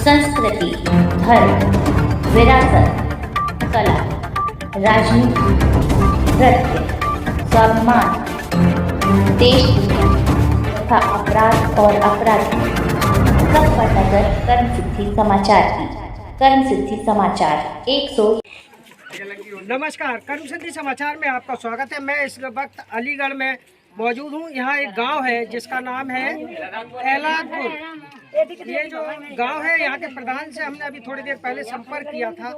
संस्कृति, धर्म, विरासत, कला, राजनीति, नृत्य, स्वाभिमान, देश तथा अपराध और अपराधी, सब पर नजर कर्म सिद्धि समाचार की। कर्म सिद्धि समाचार 100। नमस्कार, कर्म सिद्धि समाचार में आपका स्वागत है। मैं इस वक्त अलीगढ़ में मौजूद हूँ। यहाँ एक गांव है जिसका नाम है एलादपुर। ये जो गांव है, यहाँ के प्रधान से हमने अभी थोड़ी देर पहले संपर्क किया था,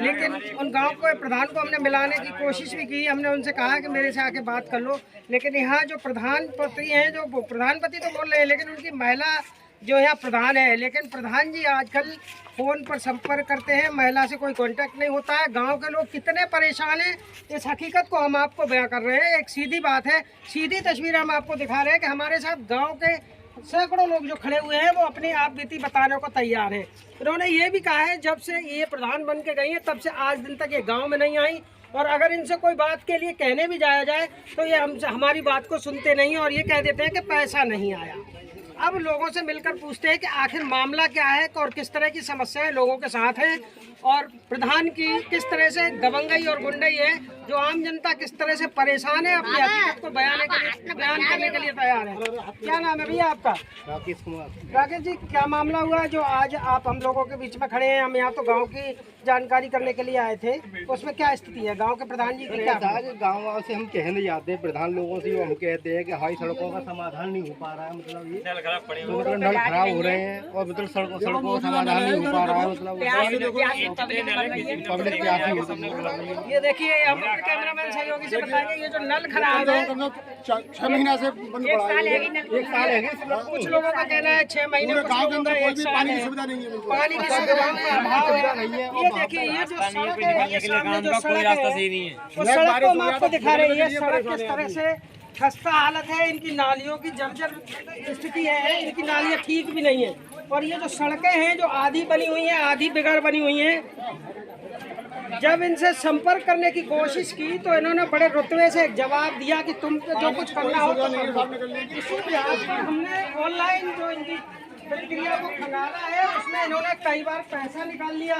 लेकिन उन गांव को प्रधान को हमने मिलाने की कोशिश भी की। हमने उनसे कहा कि मेरे से आके बात कर लो, लेकिन यहाँ जो प्रधानपति हैं, जो प्रधानपति तो बोल रहे हैं, लेकिन उनकी महिला जो यहाँ प्रधान है, लेकिन प्रधान जी आजकल फ़ोन पर संपर्क करते हैं, महिला से कोई कांटेक्ट नहीं होता है। गांव के लोग कितने परेशान हैं, इस हकीकत को हम आपको बयां कर रहे हैं। एक सीधी बात है, सीधी तस्वीर हम आपको दिखा रहे हैं कि हमारे साथ गांव के सैकड़ों लोग जो खड़े हुए हैं वो अपनी आप बीती बताने को तैयार हैं। उन्होंने ये भी कहा है जब से ये प्रधान बन के गई हैं तब से आज दिन तक ये गाँव में नहीं आई, और अगर इनसे कोई बात के लिए कहने भी जाया जाए तो ये हमारी बात को सुनते नहीं, और ये कह देते हैं कि पैसा नहीं आया। अब लोगों से मिलकर पूछते हैं कि आखिर मामला क्या है और किस तरह की समस्याएं लोगों के साथ हैं, और प्रधान की किस तरह से दबंगई और गुंडई है, जो आम जनता किस तरह से परेशान है, अपनी हकीकत को बयान करने के लिए तैयार है। क्या नाम है भैया आपका? राकेश कुमार। राकेश जी, क्या मामला हुआ जो आज आप हम लोगों के बीच में खड़े हैं? हम यहाँ तो गाँव की जानकारी करने के लिए आए थे, उसमें क्या स्थिति है गाँव के प्रधान जी की? क्या गाँव वालों से हम कहने जाते प्रधान लोगों से, हम कहते हैं कि हमारी सड़कों का समाधान नहीं हो पा रहा है, मतलब ये मतलब नल खराब हो रहे हैं, और मतलब सड़कों का समाधान नहीं हो पा रहा है, मतलब पब्लिक प्यासी हो रही है। ये देखिए, हम कैमरामैन सहयोगी से बताएंगे, ये जो नल खराब है 6 महीना से बंद पड़ा है। 1 साल है। कुछ लोगों का कहना है 6 महीने, गाँव के अंदर कोई भी पानी की सुविधा नहीं है, पानी की सुविधाओं का अभाव है। ये देखिए, ये जो सड़क है, ये सामने जो सड़क है, वो सड़क को हम आपको दिखा रहे हैं। ये सड़क किस तरह से खस्ता हालत है, इनकी नालियों की जर्जर स्थिति है, इनकी नालियाँ ठीक भी नहीं है, और ये जो सड़कें हैं जो आधी बनी हुई हैं, आधी बेकार बनी हुई हैं। जब इनसे संपर्क करने की कोशिश की तो इन्होंने बड़े रुतबे से एक जवाब दिया कि तुम जो कुछ करना हो तो इसी लिहाज पर हमने ऑनलाइन जो इनकी प्रतिक्रिया को खंगाला है, उसमें इन्होंने कई बार पैसा निकाल लिया,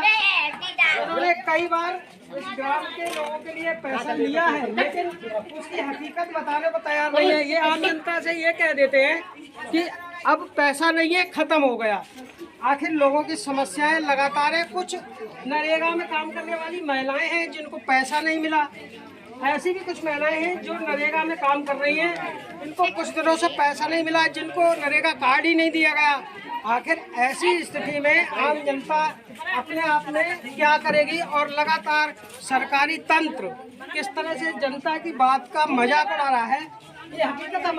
इन्होंने कई बार इस गांव के लोगों के लिए पैसा लिया है, लेकिन उसकी हकीकत बताने को तैयार नहीं है। ये आम जनता से ये कह देते हैं कि अब पैसा नहीं है, खत्म हो गया। आखिर लोगों की समस्याएं लगातार है। कुछ नरेगा में काम करने वाली महिलाएं हैं जिनको पैसा नहीं मिला, ऐसी भी कुछ महिलाएं हैं जो नरेगा में काम कर रही हैं, इनको कुछ दिनों से पैसा नहीं मिला, जिनको नरेगा कार्ड ही नहीं दिया गया। आखिर ऐसी स्थिति में आम जनता अपने आप में क्या करेगी, और लगातार सरकारी तंत्र किस तरह से जनता की बात का मजाक उड़ा रहा है, ये हकीकत है।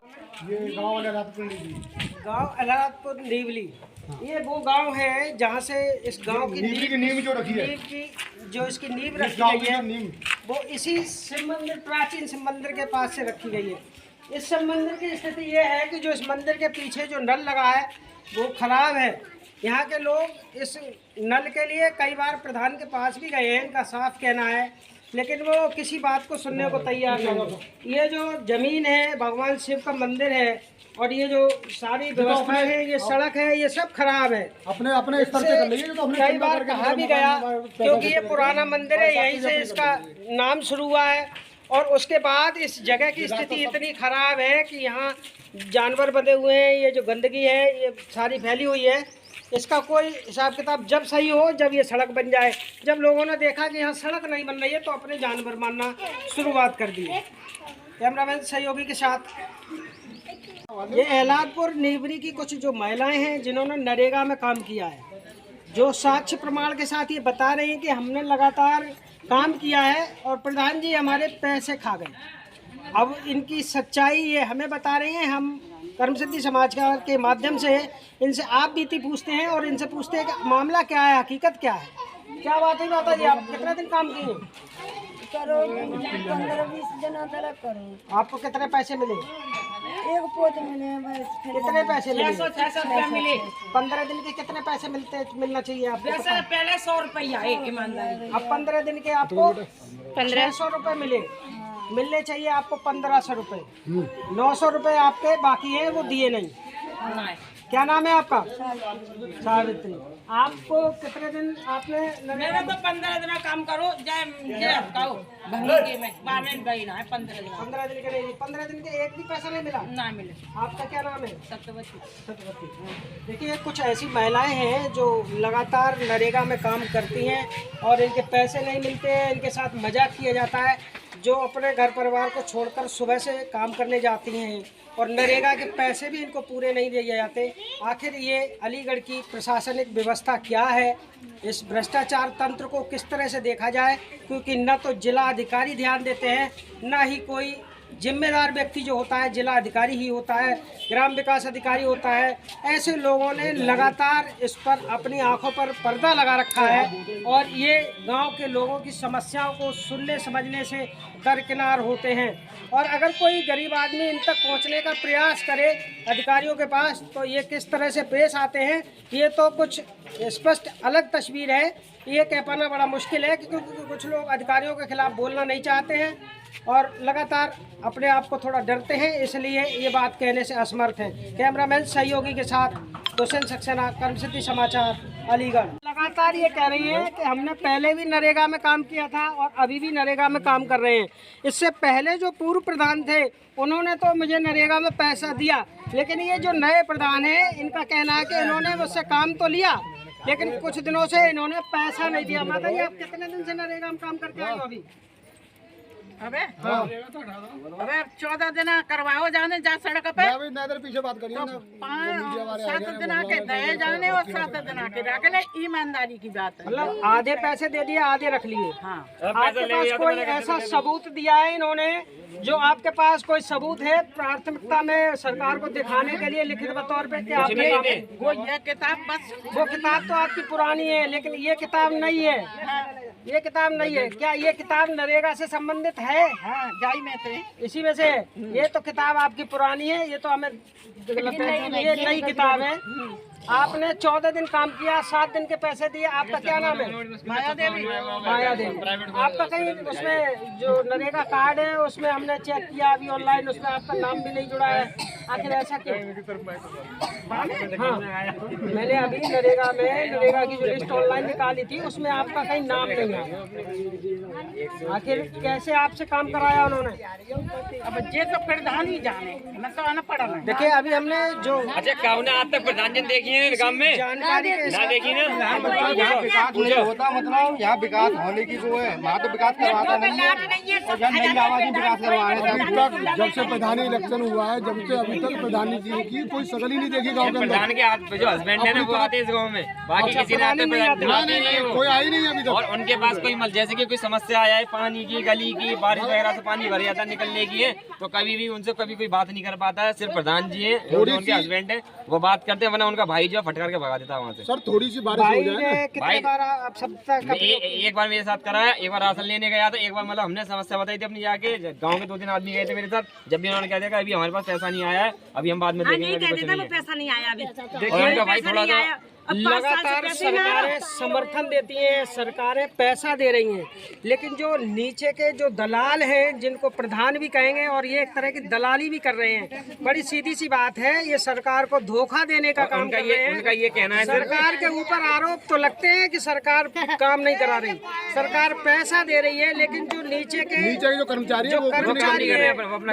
गाँव अलादपुर नीवली, ये वो गांव है जहां से इस गांव की नींव जो रखी है, जो इसकी नींव रखी गई है, वो इसी शिव मंदिर, प्राचीन शिव मंदिर के पास से रखी गई है। इस शिव मंदिर की स्थिति ये है कि जो इस मंदिर के पीछे जो नल लगा है वो खराब है। यहाँ के लोग इस नल के लिए कई बार प्रधान के पास भी गए हैं, इनका साफ कहना है, लेकिन वो किसी बात को सुनने को तैयार नहीं। ये जो ज़मीन है, भगवान शिव का मंदिर है, और ये जो सारी व्यवस्था है, ये सड़क है, ये सब खराब है। अपने स्तर से कर लीजिए, तो कई बार कहा भी गया, क्योंकि ये पुराना मंदिर है, यहीं से इसका नाम शुरू हुआ है, और उसके बाद इस जगह की स्थिति इतनी खराब है कि यहाँ जानवर बंधे हुए हैं, ये जो गंदगी है ये सारी फैली हुई है। इसका कोई हिसाब किताब जब सही हो, जब ये सड़क बन जाए। जब लोगों ने देखा कि यहाँ सड़क नहीं बन रही है तो अपने जानवर मारना शुरुआत कर दी। कैमरामैन सहयोगी के साथ ये एलादपुर नीवरी की कुछ जो महिलाएं हैं जिन्होंने नरेगा में काम किया है, जो साक्ष्य प्रमाण के साथ ये बता रही हैं कि हमने लगातार काम किया है और प्रधान जी हमारे पैसे खा गए। अब इनकी सच्चाई ये हमें बता रही हैं। हम कर्म सिद्धि समाचार के माध्यम से इनसे आप बीती पूछते हैं, और इनसे पूछते हैं कि मामला क्या है, हकीकत क्या है, क्या बात है। माता जी, आप कितने दिन काम किए? करो 15-20 दिन तक करो। आपको कितने पैसे मिले? एक पोत मिले बस। कितने पैसे मिले? 600 रुपया मिले। 15 दिन के कितने पैसे मिलना चाहिए आपको? पहले 100 रुपया एक ईमानदारी। अब 15 दिन के आपको 1500 रुपये मिले, मिलने चाहिए आपको 1500 रुपये। 900 रुपये आपके बाकी हैं, वो दिए नहीं। क्या नाम है आपका? सावित्री। आपको कितने दिन आपने मेरा तो 15 दिन काम करो जय कहो भंगी में 12 गई ना है 15 दिन 15 दिन के लिए 15 दिन के एक भी पैसा नहीं मिला? ना मिले। आपका क्या नाम है? सत्यवती। सत्यवती। देखिए कुछ ऐसी महिलाएं हैं जो लगातार नरेगा में काम करती हैं और इनके पैसे नहीं मिलते हैं, इनके साथ मजाक किया जाता है, जो अपने घर परिवार को छोड़कर सुबह से काम करने जाती हैं और नरेगा के पैसे भी इनको पूरे नहीं दिए जाते। आखिर ये अलीगढ़ की प्रशासनिक व्यवस्था क्या है, इस भ्रष्टाचार तंत्र को किस तरह से देखा जाए, क्योंकि न तो जिला अधिकारी ध्यान देते हैं, न ही कोई जिम्मेदार व्यक्ति जो होता है जिला अधिकारी ही होता है, ग्राम विकास अधिकारी होता है। ऐसे लोगों ने लगातार इस पर अपनी आंखों पर पर्दा लगा रखा है और ये गांव के लोगों की समस्याओं को सुनने समझने से दरकिनार होते हैं। और अगर कोई गरीब आदमी इन तक पहुंचने का प्रयास करे अधिकारियों के पास तो ये किस तरह से पेश आते हैं, ये तो कुछ स्पष्ट अलग तस्वीर है। ये कह पाना बड़ा मुश्किल है क्योंकि कुछ लोग अधिकारियों के खिलाफ बोलना नहीं चाहते हैं और लगातार अपने आप को थोड़ा डरते हैं, इसलिए ये बात कहने से असमर्थ हैं। कैमरामैन सहयोगी के साथ हुसैन सक्सेना, कर्मसिद्धि समाचार, अलीगढ़। लगातार ये कह रही हैं कि हमने पहले भी नरेगा में काम किया था और अभी भी नरेगा में काम कर रहे हैं। इससे पहले जो पूर्व प्रधान थे उन्होंने तो मुझे नरेगा में पैसा दिया, लेकिन ये जो नए प्रधान हैं इनका कहना है कि इन्होंने मुझसे काम तो लिया लेकिन कुछ दिनों से इन्होंने पैसा नहीं दिया। माता जी, आप कितने दिन से नरेगा में काम करके आए हो अभी? अबे 14 दिन करवाओ जाने जा सड़क पे पीछे बात करिए तो 5-7 दिन के दे जाने और 7 दिन के रख ले, ईमानदारी की बात है। मतलब आधे पैसे दे दिए, आधे रख लिए। हाँ। आपके पास कोई ऐसा सबूत दिया है इन्होंने, जो आपके पास कोई सबूत है प्राथमिकता में सरकार को दिखाने के लिए लिखित बतौर पे कि आपने वो ये किताब बस वो किताब तो आपकी पुरानी है लेकिन ये किताब नहीं है, ये किताब नहीं है। क्या ये किताब नरेगा से संबंधित है? हाँ जाई में थे इसी में से ये तो किताब आपकी पुरानी है, ये तो हमें लगता है ये नई किताब है। आपने 14 दिन काम किया, 7 दिन के पैसे दिए। आपका क्या नाम है? माया देवी। माया देवी। आपका कहीं उसमें जो नरेगा कार्ड है उसमें हमने चेक किया अभी ऑनलाइन, उसमें आपका नाम भी नहीं जुड़ा है, आखिर ऐसा क्यों? हाँ, मैंने अभी नरेगा की जो लिस्ट ऑनलाइन निकाली थी उसमें आपका कहीं नाम नहीं है। आखिर कैसे आपसे काम कराया उन्होंने? अब ये तो प्रधान ही जाने, मैं तो आना पड़ा ना। देखिए अभी हमने जो अच्छा काउने आज तक प्रधान जी देखिए गांव में जानकारी के ना देखी ना यहाँ विकास नहीं होता, मतलब यहाँ विकास होने की वो है, वहाँ तो विकास करवाता नहीं है और यहाँ नई आबादी विकास करवा रहे हैं। जब से प्रधानी इलेक्शन हुआ है जब से अभी तक प्रधानी जी की कोई शकल ही नहीं देखी गाँव के अंदर। प्रधान के हाथ जो हस्बैंड है ना वो आते हैं इस गाँव में, बाकी किसी ने आते प्रधान कोई आई नहीं अभी तक। और उनके पास कोई जैसे कि कोई समस्या आया है पानी की, गली की, बारिश वगैरह से पानी भर जाता निकलने की है तो कभी भी उनसे कभी कोई बात नहीं कर पाता है। सिर्फ प्रधान जी है जो उनके हस्बैंड है वो बात करते हैं, वरना उनका भाई जो फटकार के भगा देता है वहाँ से। सर थोड़ी सी बारिश हो जाए कितनी बार आप सब तक एक बार मेरे साथ कराया, एक बार राशन लेने गया था, एक बार मतलब हमने समस्या बताई थी अपनी जाके, गांव के 2-3 आदमी गए थे मेरे साथ, जब भी उन्होंने कह दिया अभी हमारे पास पैसा नहीं आया है, अभी हम बाद में देखेंगे, पैसा नहीं आया अभी। और उनका भाई थोड़ा सा लगातार सरकारें समर्थन देती हैं, सरकारें पैसा दे रही हैं, लेकिन जो नीचे के जो दलाल हैं जिनको प्रधान भी कहेंगे और ये एक तरह की दलाली भी कर रहे हैं, बड़ी सीधी सी बात है, ये सरकार को धोखा देने का काम कर रहे हैं। उनका ये कहना है सरकार के ऊपर आरोप तो लगते हैं कि सरकार काम नहीं करा रही, सरकार पैसा दे रही है, लेकिन जो नीचे के जो कर्मचारी है वो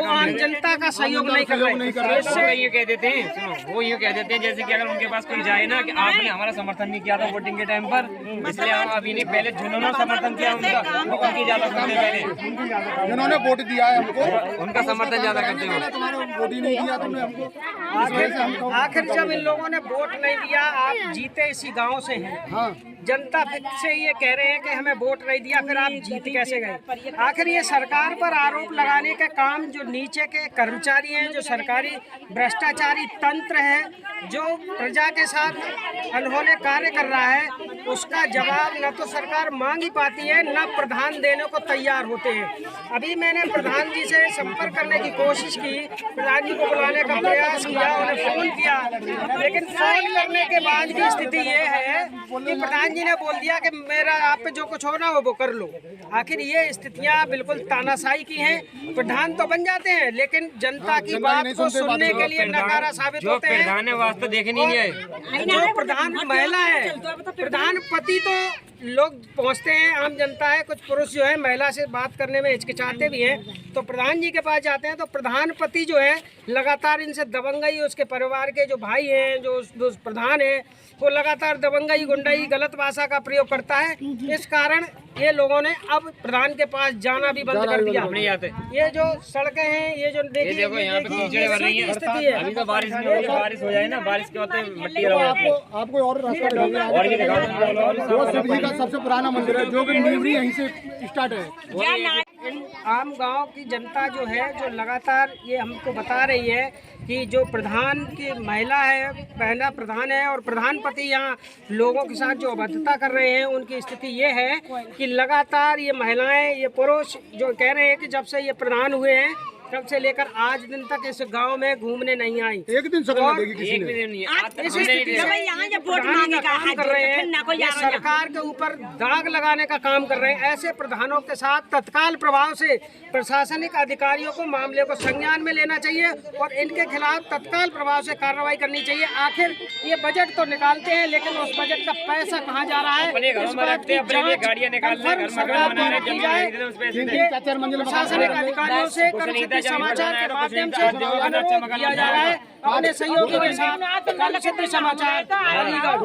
आम जनता का सहयोग नहीं कर रहे। इससे ये कह देते हैं, सुनो वो ये कह देते हैं जैसे कि अगर उनके पास कोई जाए ना कि आपने हमारा समर्थन नहीं किया था वोटिंग के टाइम पर, इसलिए हम अभी नहीं, पहले जिन्होंने समर्थन किया उनका उनकी ज्यादा सुनते, पहले जिन्होंने वोट दिया है हमको उनका समर्थन ज्यादा करते हो। तुम्हारा वोट ही नहीं दिया तुमने हमको। आखिर जब इन लोगों ने वोट नहीं दिया, आप जीते इसी गांव से हैं, हाँ जनता से ये कह रहे हैं कि हमें वोट नहीं दिया, फिर आप जीत कैसे गए? आखिर ये सरकार पर आरोप लगाने का काम जो नीचे के कर्मचारी हैं, जो सरकारी भ्रष्टाचारी तंत्र है, जो प्रजा के साथ अनहोने कार्य कर रहा है, उसका जवाब न तो सरकार मांग ही पाती है, न प्रधान देने को तैयार होते हैं। अभी मैंने प्रधान जी से संपर्क करने की कोशिश की, प्रधान जी को बुलाने का प्रयास किया, उन्हें फोन किया, लेकिन फोन करने के बाद की स्थिति ये है कि प्रधान जी ने बोल दिया कि मेरा आप पे जो कुछ होना हो वो कर लो। आखिर ये स्थितियां बिल्कुल तानाशाही की हैं। प्रधान तो बन जाते हैं लेकिन जनता की बात को सुनने के लिए नकारा साबित होते हैं। प्रधान है वास्ते देखनी नहीं है। जो प्रधान महिला है, प्रधान पति तो लोग पहुंचते हैं, आम जनता है, कुछ पुरुष जो है महिला से बात करने में हिचकिचाते भी हैं, तो प्रधान जी के पास जाते हैं तो प्रधान पति जो है लगातार इनसे दबंगई, उसके परिवार के जो भाई हैं, जो प्रधान है, वो लगातार दबंगई, गुंडाई, गलत भाषा का प्रयोग करता है। इस कारण ये लोगों ने अब प्रधान के पास जाना भी बंद कर दिया। नहीं आते। ये जो सड़कें हैं, ये जो देखिए देखो यहाँ पे कीचड़ भर रही है। स्थिति है। अभी तो बारिश नहीं होगी, बारिश हो जाए ना, बारिश के बाद मिट्टी आपको और रास्ता दिखाऊंगा। सबसे पुराना मंदिर है जो कि नीवरी यहीं से स्टार्ट है। इन आम गांव की जनता जो है, जो लगातार ये हमको बता रही है कि जो प्रधान की महिला है, पहला प्रधान है और प्रधान पति यहाँ लोगों के साथ जो अभद्रता कर रहे हैं, उनकी स्थिति ये है कि लगातार ये महिलाएं, ये पुरुष जो कह रहे हैं कि जब से ये प्रधान हुए हैं तब से लेकर आज दिन तक इस गांव में घूमने नहीं आई। एक दिन शक्ल नहीं देखी किसी एक ने। भी दिन नहीं है। इस स्थिति से प्रधान का काम कर रहे हैं, ये सरकार के ऊपर दाग लगाने का काम कर रहे हैं। ऐसे प्रधानों के साथ तत्काल प्रभाव से प्रशासनिक अधिकारियों को मामले को संज्ञान में लेना चाहिए और इनके खिलाफ तत्काल प्रभाव से कार्रवाई करनी चाहिए। आखिर ये बजट तो निकालते हैं लेकिन उस बजट का पैसा कहाँ जा रहा है, इस बात की जांच सरकार द्वारा की जाए। प्रशासनिक अधिकारियों से कल समाचार के माध्यम से अनुरोध किया जा रहा है अपने सहयोगी के साथ। कल समाचार अलीगढ़।